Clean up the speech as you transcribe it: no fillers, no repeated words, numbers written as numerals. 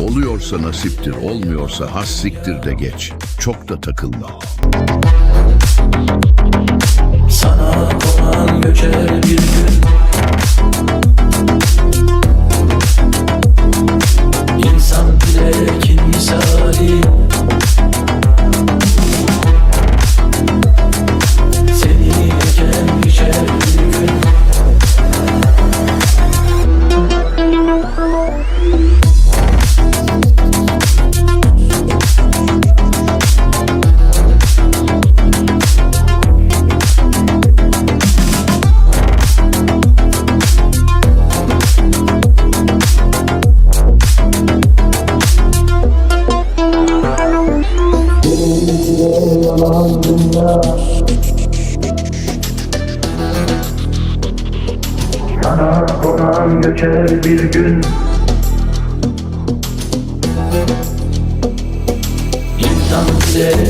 Oluyorsa nasiptir, olmuyorsa has siktir de geç. Çok da takılma. Sana konan göçer bir gün. İnsan bilekin misali. Seni eken biçer bir gün. Yalan dünya. Sana konan göçer bir gün. İnsan bile